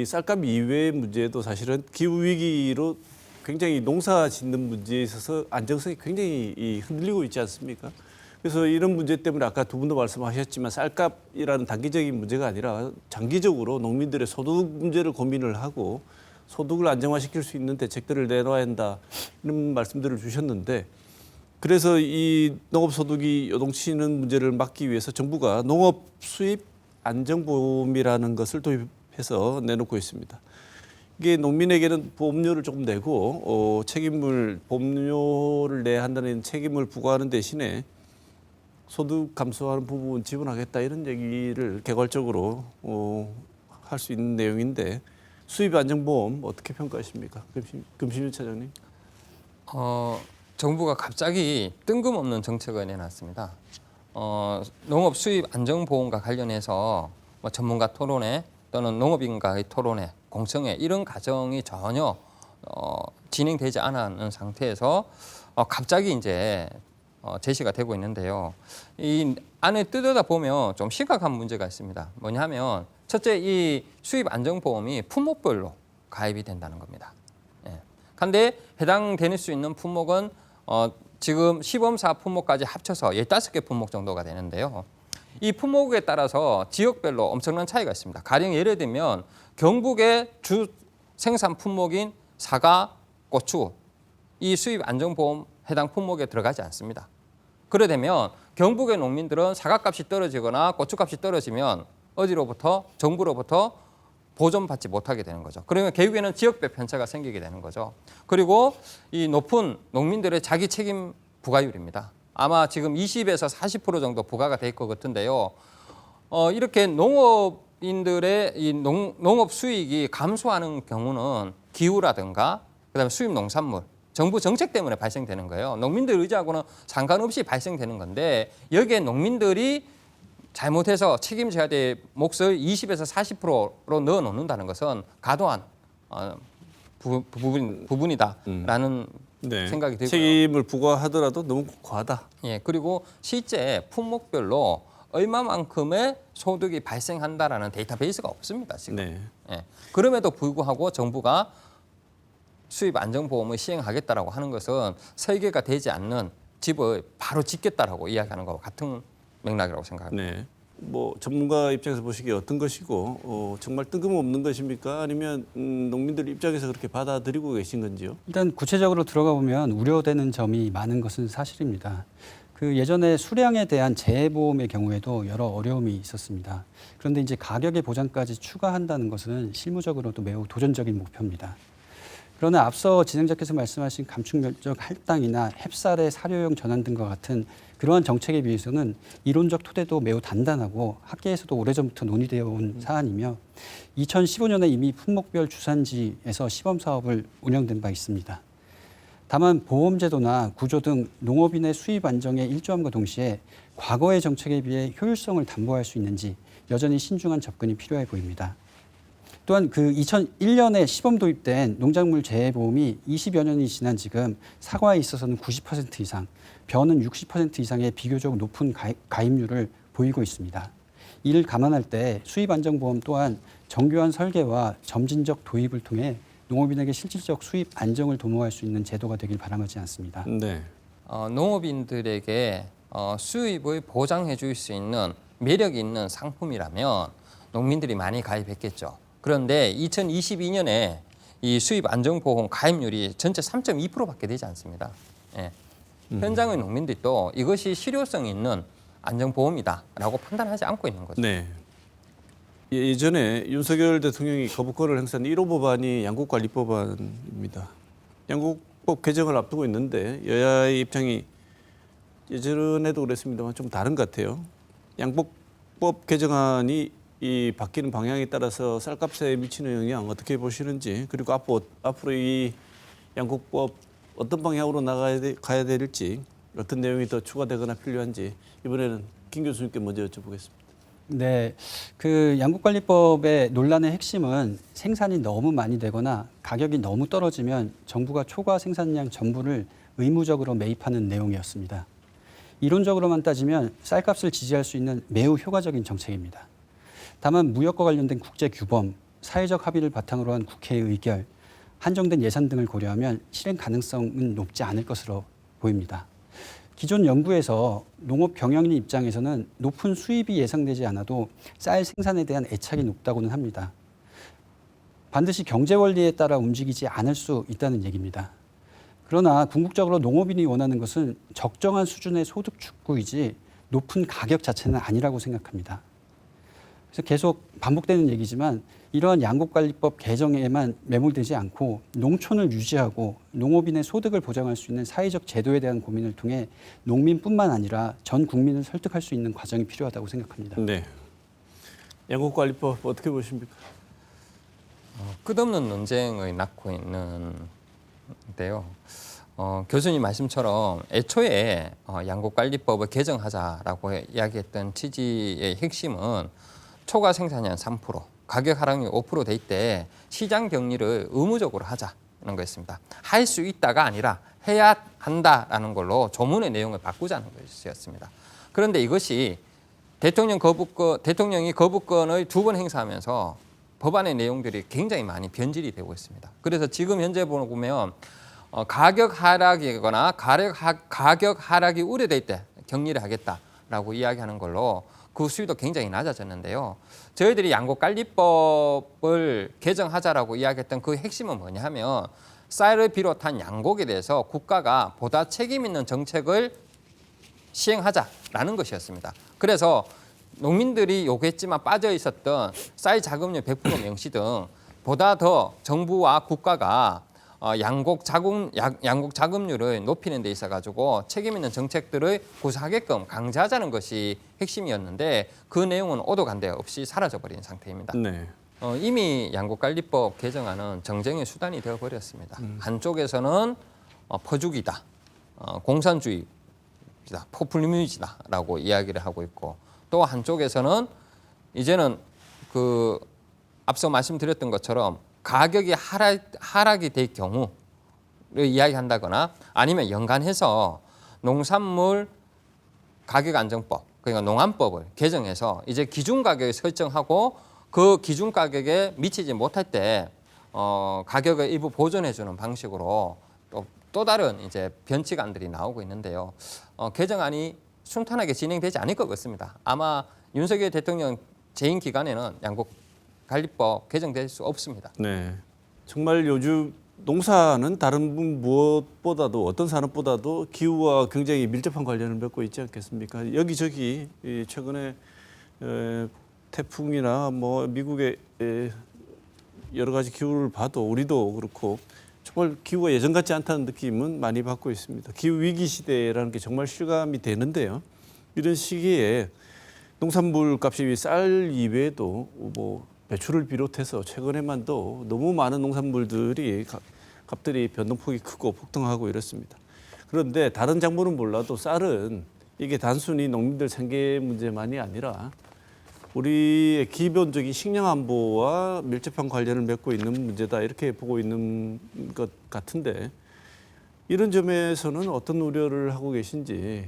이 쌀값 이외의 문제도 사실은 기후 위기로 굉장히 농사 짓는 문제에 있어서 안정성이 굉장히 흔들리고 있지 않습니까? 그래서 이런 문제 때문에 아까 두 분도 말씀하셨지만 쌀값이라는 단기적인 문제가 아니라 장기적으로 농민들의 소득 문제를 고민을 하고 소득을 안정화시킬 수 있는 대책들을 내놔야 한다 이런 말씀들을 주셨는데 그래서 이 농업소득이 요동치는 문제를 막기 위해서 정부가 농업 수입 안정보험이라는 것을 도입해서 내놓고 있습니다. 이게 농민에게는 보험료를 조금 내고 보험료를 내야 한다는 책임을 부과하는 대신에 소득 감소하는 부분 지원하겠다 이런 얘기를 개괄적으로 할 수 있는 내용인데 수입 안정보험 어떻게 평가하십니까? 금신일 차장님. 정부가 갑자기 뜬금없는 정책을 내놨습니다. 농업 수입 안정보험과 관련해서 뭐 전문가 토론회 또는 농업인과의 토론회, 공청회 이런 과정이 전혀 진행되지 않은 상태에서 갑자기 이제 제시가 되고 있는데요. 이 안에 뜯어보면 좀 심각한 문제가 있습니다. 뭐냐면 첫째 이 수입 안정보험이 품목별로 가입이 된다는 겁니다. 그런데 해당될 수 있는 품목은 지금 시범사 품목까지 합쳐서 15개 품목 정도가 되는데요. 이 품목에 따라서 지역별로 엄청난 차이가 있습니다. 가령 예를 들면 경북의 주 생산 품목인 사과, 고추 이 수입 안정보험 해당 품목에 들어가지 않습니다. 그래 되면 경북의 농민들은 사과값이 떨어지거나 고추값이 떨어지면 어디로부터 정부로부터 보존받지 못하게 되는 거죠. 그러면 결국에는 지역별 편차가 생기게 되는 거죠. 그리고 이 높은 농민들의 자기 책임 부과율입니다. 아마 지금 20에서 40% 정도 부과가 될 것 같은데요. 이렇게 농업인들의 이 농업 수익이 감소하는 경우는 기후라든가 그다음에 수입 농산물, 정부 정책 때문에 발생되는 거예요. 농민들 의지하고는 상관없이 발생되는 건데 여기에 농민들이 잘못해서 책임져야 될 몫을 20에서 40%로 넣어놓는다는 것은 과도한 부분이다라는 네. 생각이 들고요. 책임을 부과하더라도 너무 과하다. 예, 그리고 실제 품목별로 얼마만큼의 소득이 발생한다라는 데이터베이스가 없습니다. 지금. 네. 예, 그럼에도 불구하고 정부가 수입 안정보험을 시행하겠다라고 하는 것은 설계가 되지 않는 집을 바로 짓겠다라고 이야기하는 것과 같은 맥락이라고 생각합니다. 네. 뭐 전문가 입장에서 보시기에 어떤 것이고 정말 뜬금없는 것입니까? 아니면 농민들 입장에서 그렇게 받아들이고 계신 건지요? 일단 구체적으로 들어가 보면 우려되는 점이 많은 것은 사실입니다. 그 예전에 수량에 대한 재보험의 경우에도 여러 어려움이 있었습니다. 그런데 이제 가격의 보장까지 추가한다는 것은 실무적으로도 매우 도전적인 목표입니다. 그러나 앞서 진행자께서 말씀하신 감축면적 할당이나 햅쌀의 사료용 전환 등과 같은 그러한 정책에 비해서는 이론적 토대도 매우 단단하고 학계에서도 오래전부터 논의되어 온 사안이며 2015년에 이미 품목별 주산지에서 시범 사업을 운영된 바 있습니다. 다만 보험제도나 구조 등 농업인의 수입 안정에 일조함과 동시에 과거의 정책에 비해 효율성을 담보할 수 있는지 여전히 신중한 접근이 필요해 보입니다. 또한 그 2001년에 시범 도입된 농작물 재해보험이 20여 년이 지난 지금 사과에 있어서는 90% 이상, 벼는 60% 이상의 비교적 높은 가입률을 보이고 있습니다. 이를 감안할 때 수입안정보험 또한 정교한 설계와 점진적 도입을 통해 농업인에게 실질적 수입 안정을 도모할 수 있는 제도가 되길 바람하지 않습니다. 네. 농업인들에게 수입을 보장해 줄 수 있는 매력 있는 상품이라면 농민들이 많이 가입했겠죠. 그런데 2022년에 이 수입 안정보험 가입률이 전체 3.2%밖에 되지 않습니다. 예. 현장의 농민들도 이것이 실효성 있는 안정보험이다라고 판단하지 않고 있는 거죠. 네. 예전에 윤석열 대통령이 거부권을 행사한 1호 법안이 양국관리법안입니다. 양국법 개정을 앞두고 있는데 여야의 입장이 예전에도 그랬습니다만 좀 다른 것 같아요. 양국법 개정안이 이 바뀌는 방향에 따라서 쌀값에 미치는 영향 어떻게 보시는지 그리고 앞으로 이 양국법 어떤 방향으로 가야 될지 어떤 내용이 더 추가되거나 필요한지 이번에는 김 교수님께 먼저 여쭤보겠습니다. 네, 그 양국관리법의 논란의 핵심은 생산이 너무 많이 되거나 가격이 너무 떨어지면 정부가 초과 생산량 전부를 의무적으로 매입하는 내용이었습니다. 이론적으로만 따지면 쌀값을 지지할 수 있는 매우 효과적인 정책입니다. 다만 무역과 관련된 국제 규범 사회적 합의를 바탕으로 한 국회의 의결, 한정된 예산 등을 고려하면 실행 가능성은 높지 않을 것으로 보입니다. 기존 연구에서 농업 경영인 입장에서는 높은 수입이 예상되지 않아도 쌀 생산에 대한 애착이 높다고는 합니다. 반드시 경제 원리에 따라 움직이지 않을 수 있다는 얘기입니다. 그러나 궁극적으로 농업인이 원하는 것은 적정한 수준의 소득 축구이지 높은 가격 자체는 아니라고 생각합니다. 그래서 계속 반복되는 얘기지만 이러한 양곡관리법 개정에만 매몰되지 않고 농촌을 유지하고 농업인의 소득을 보장할 수 있는 사회적 제도에 대한 고민을 통해 농민뿐만 아니라 전 국민을 설득할 수 있는 과정이 필요하다고 생각합니다. 네. 양곡관리법 어떻게 보십니까? 끝없는 논쟁을 낳고 있는데요. 교수님 말씀처럼 애초에 양곡관리법을 개정하자라고 이야기했던 취지의 핵심은 초과 생산이 한 3%, 가격 하락률 5% 될 때 시장 격리를 의무적으로 하자는 거였습니다. 할 수 있다가 아니라 해야 한다라는 걸로 조문의 내용을 바꾸자는 것이었습니다. 그런데 이것이 대통령이 거부권을 2번 행사하면서 법안의 내용들이 굉장히 많이 변질이 되고 있습니다. 그래서 지금 현재 보면 가격 하락이거나 가격 하락이 우려될 때 격리를 하겠다라고 이야기하는 걸로 그 수위도 굉장히 낮아졌는데요. 저희들이 양곡관리법을 개정하자라고 이야기했던 그 핵심은 뭐냐 하면 쌀을 비롯한 양곡에 대해서 국가가 보다 책임 있는 정책을 시행하자라는 것이었습니다. 그래서 농민들이 요구했지만 빠져 있었던 쌀 자급률 100% 명시 등 보다 더 정부와 국가가 양곡 자급률을 높이는 데 있어 가지고 책임 있는 정책들을 구사하게끔 강제하자는 것이 핵심이었는데 그 내용은 오도간대 없이 사라져버린 상태입니다. 네. 이미 양곡관리법 개정안은 정쟁의 수단이 되어버렸습니다. 한쪽에서는 퍼주기다, 공산주의다, 포퓰리즘이다라고 이야기를 하고 있고 또 한쪽에서는 이제는 그 앞서 말씀드렸던 것처럼 가격이 하락이 될 경우를 이야기한다거나 아니면 연간해서 농산물 가격 안정법, 그러니까 농안법을 개정해서 이제 기준 가격을 설정하고 그 기준 가격에 미치지 못할 때 가격을 일부 보존해주는 방식으로 또 다른 이제 변칙안들이 나오고 있는데요. 개정안이 순탄하게 진행되지 않을 것 같습니다. 아마 윤석열 대통령 재임 기간에는 양곡관리법 개정될 수 없습니다. 네. 정말 요즘 농사는 다른 무엇보다도 어떤 산업보다도 기후와 굉장히 밀접한 관련을 맺고 있지 않겠습니까? 여기저기 최근에 태풍이나 뭐 미국의 여러 가지 기후를 봐도 우리도 그렇고 정말 기후가 예전 같지 않다는 느낌은 많이 받고 있습니다. 기후 위기 시대라는 게 정말 실감이 되는데요. 이런 시기에 농산물 값이 쌀 이외에도 뭐 배추를 비롯해서 최근에만도 너무 많은 농산물들이 값들이 변동폭이 크고 폭등하고 이렇습니다. 그런데 다른 작물은 몰라도 쌀은 이게 단순히 농민들 생계 문제만이 아니라 우리의 기본적인 식량 안보와 밀접한 관련을 맺고 있는 문제다 이렇게 보고 있는 것 같은데 이런 점에서는 어떤 우려를 하고 계신지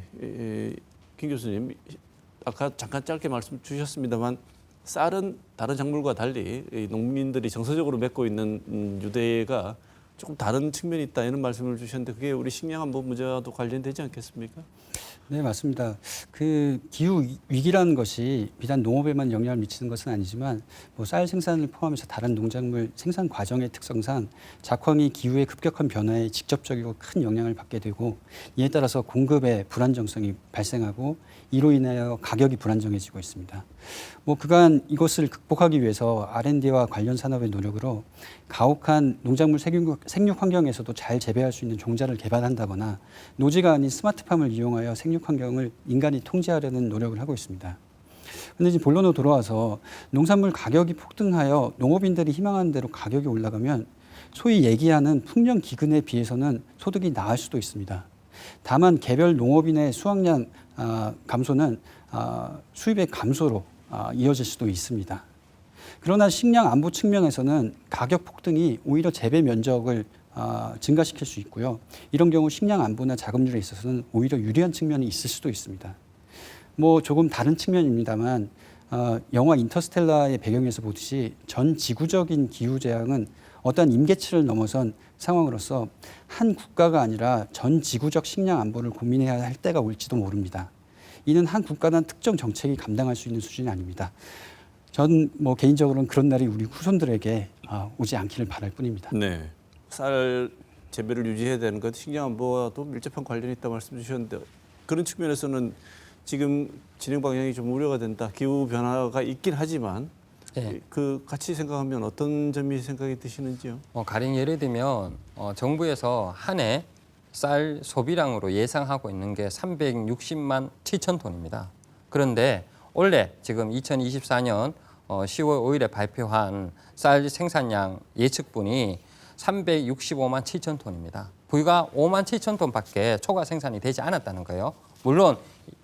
김 교수님 아까 잠깐 짧게 말씀 주셨습니다만 쌀은 다른 작물과 달리 농민들이 정서적으로 맺고 있는 유대가 조금 다른 측면이 있다 이런 말씀을 주셨는데 그게 우리 식량 안보 문제와도 관련되지 않겠습니까? 네, 맞습니다. 그 기후 위기라는 것이 비단 농업에만 영향을 미치는 것은 아니지만 뭐 쌀 생산을 포함해서 다른 농작물 생산 과정의 특성상 작황이 기후의 급격한 변화에 직접적이고 큰 영향을 받게 되고 이에 따라서 공급의 불안정성이 발생하고 이로 인하여 가격이 불안정해지고 있습니다. 뭐 그간 이것을 극복하기 위해서 R&D와 관련 산업의 노력으로 가혹한 농작물 생육 환경에서도 잘 재배할 수 있는 종자를 개발한다거나 노지가 아닌 스마트팜을 이용하여 생육 환경을 인간이 통제하려는 노력을 하고 있습니다. 그런데 이제 본론으로 돌아와서 농산물 가격이 폭등하여 농업인들이 희망하는 대로 가격이 올라가면 소위 얘기하는 풍년 기근에 비해서는 소득이 나을 수도 있습니다. 다만 개별 농업인의 수확량 감소는 수입의 감소로 이어질 수도 있습니다. 그러나 식량 안보 측면에서는 가격 폭등이 오히려 재배 면적을 증가시킬 수 있고요. 이런 경우 식량 안보나 자급률에 있어서는 오히려 유리한 측면이 있을 수도 있습니다. 뭐 조금 다른 측면입니다만 영화 인터스텔라의 배경에서 보듯이 전 지구적인 기후 재앙은 어떠한 임계치를 넘어선 상황으로서 한 국가가 아니라 전 지구적 식량 안보를 고민해야 할 때가 올지도 모릅니다. 이는 한 국가나 특정 정책이 감당할 수 있는 수준이 아닙니다. 전 뭐 개인적으로는 그런 날이 우리 후손들에게 오지 않기를 바랄 뿐입니다. 네. 쌀 재배를 유지해야 되는 것 식량 안보와도 밀접한 관련이 있다고 말씀 주셨는데 그런 측면에서는 지금 진행 방향이 좀 우려가 된다. 기후 변화가 있긴 하지만 예. 그 같이 생각하면 어떤 점이 생각이 드시는지요? 가령 예를 들면 정부에서 한 해 쌀 소비량으로 예상하고 있는 게 360만 7천 톤입니다. 그런데 올해 지금 2024년 10월 5일에 발표한 쌀 생산량 예측분이 365만 7천 톤입니다. 불과 5만 7천 톤밖에 초과 생산이 되지 않았다는 거예요. 물론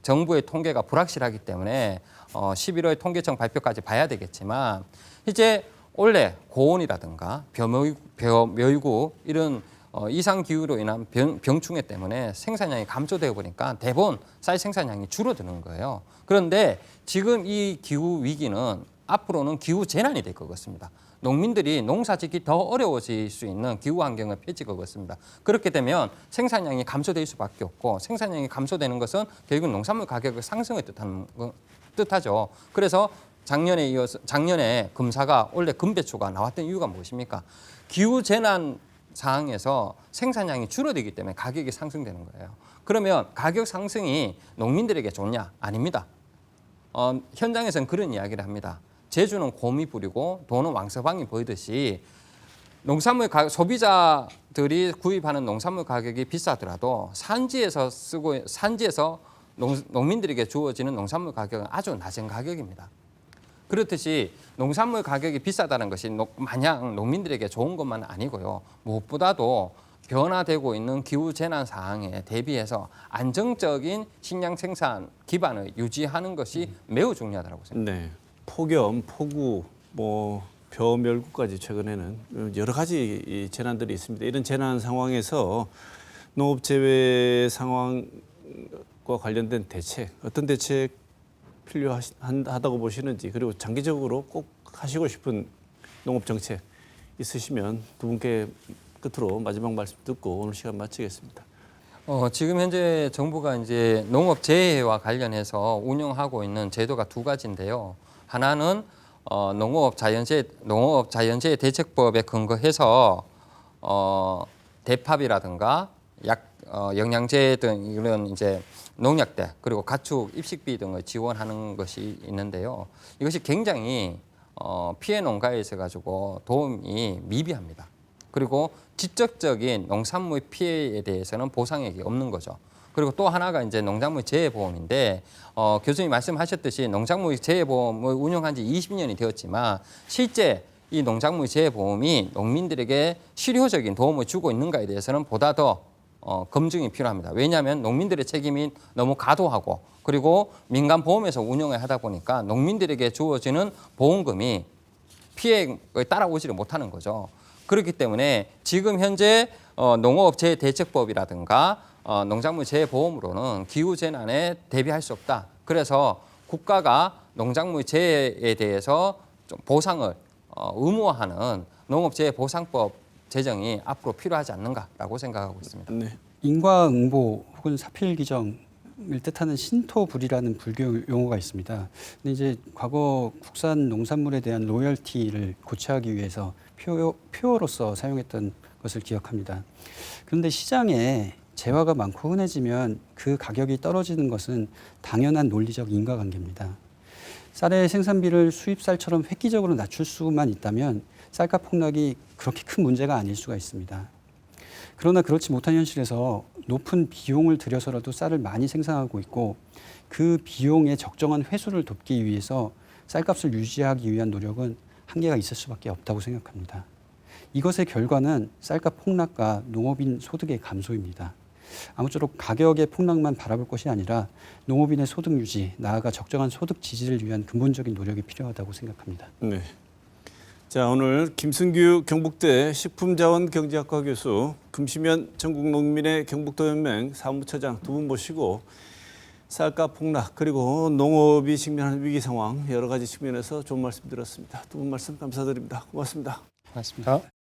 정부의 통계가 불확실하기 때문에 11월 통계청 발표까지 봐야 되겠지만 이제 원래 고온이라든가 벼멸구 이런 이상 기후로 인한 병충해 때문에 생산량이 감소되어 보니까 대부분 쌀 생산량이 줄어드는 거예요. 그런데 지금 이 기후 위기는 앞으로는 기후 재난이 될 것 같습니다. 농민들이 농사짓기 더 어려워질 수 있는 기후 환경을 펼칠 것 같습니다. 그렇게 되면 생산량이 감소될 수밖에 없고 생산량이 감소되는 것은 결국 농산물 가격의 상승을 뜻하죠. 그래서 작년에 금사가 원래 금배추가 나왔던 이유가 무엇입니까? 기후 재난 상황에서 생산량이 줄어들기 때문에 가격이 상승되는 거예요. 그러면 가격 상승이 농민들에게 좋냐? 아닙니다. 현장에서는 그런 이야기를 합니다. 제주는 곰이 부리고 돈은 왕서방이 보이듯이 농산물 소비자들이 구입하는 농산물 가격이 비싸더라도 산지에서 농민들에게 주어지는 농산물 가격은 아주 낮은 가격입니다. 그렇듯이 농산물 가격이 비싸다는 것이 마냥 농민들에게 좋은 것만 아니고요. 무엇보다도 변화되고 있는 기후 재난 상황에 대비해서 안정적인 식량 생산 기반을 유지하는 것이 매우 중요하다고 생각합니다. 네. 폭염, 폭우, 벼멸구까지 최근에는 여러 가지 이 재난들이 있습니다. 이런 재난 상황에서 농업 재배 상황과 관련된 대책, 어떤 대책 필요하다고 보시는지 그리고 장기적으로 꼭 하시고 싶은 농업 정책 있으시면 두 분께 끝으로 마지막 말씀 듣고 오늘 시간 마치겠습니다. 지금 현재 정부가 이제 농업 재해와 관련해서 운영하고 있는 제도가 두 가지인데요. 하나는 농업 자연재해 대책법에 근거해서 대팝이라든가 영양제 등 이런 이제 농약대 그리고 가축 입식비 등을 지원하는 것이 있는데요. 이것이 굉장히 피해 농가에 있어 가지고 도움이 미비합니다. 그리고 직접적인 농산물 피해에 대해서는 보상액이 없는 거죠. 그리고 또 하나가 이제 농작물 재해보험인데 교수님 말씀하셨듯이 농작물 재해보험을 운영한 지 20년이 되었지만 실제 이 농작물 재해보험이 농민들에게 실효적인 도움을 주고 있는가에 대해서는 보다 더 검증이 필요합니다. 왜냐하면 농민들의 책임이 너무 과도하고 그리고 민간보험에서 운영을 하다 보니까 농민들에게 주어지는 보험금이 피해에 따라오지를 못하는 거죠. 그렇기 때문에 지금 현재 농업재해대책법이라든가 농작물 재해보험으로는 기후재난에 대비할 수 없다. 그래서 국가가 농작물 재해에 대해서 좀 보상을 의무화하는 농업재해보상법 제정이 앞으로 필요하지 않는가라고 생각하고 있습니다. 네. 인과응보 혹은 사필기정을 뜻하는 신토불이라는 불교 용어가 있습니다. 근데 이제 과거 국산 농산물에 대한 로열티를 고취하기 위해서 표어로서 사용했던 것을 기억합니다. 그런데 시장에 재화가 많고 흔해지면 그 가격이 떨어지는 것은 당연한 논리적 인과관계입니다. 쌀의 생산비를 수입쌀처럼 획기적으로 낮출 수만 있다면 쌀값 폭락이 그렇게 큰 문제가 아닐 수가 있습니다. 그러나 그렇지 못한 현실에서 높은 비용을 들여서라도 쌀을 많이 생산하고 있고 그 비용의 적정한 회수를 돕기 위해서 쌀값을 유지하기 위한 노력은 한계가 있을 수밖에 없다고 생각합니다. 이것의 결과는 쌀값 폭락과 농업인 소득의 감소입니다. 아무쪼록 가격의 폭락만 바라볼 것이 아니라 농업인의 소득 유지, 나아가 적정한 소득 지지를 위한 근본적인 노력이 필요하다고 생각합니다. 네. 자, 오늘 김승규 경북대 식품자원경제학과 교수, 금시면 전국농민의 경북도연맹 사무처장 두 분 모시고 쌀값 폭락 그리고 농업이 직면하는 위기 상황 여러 가지 측면에서 좋은 말씀 드렸습니다. 두 분 말씀 감사드립니다. 고맙습니다. 고맙습니다.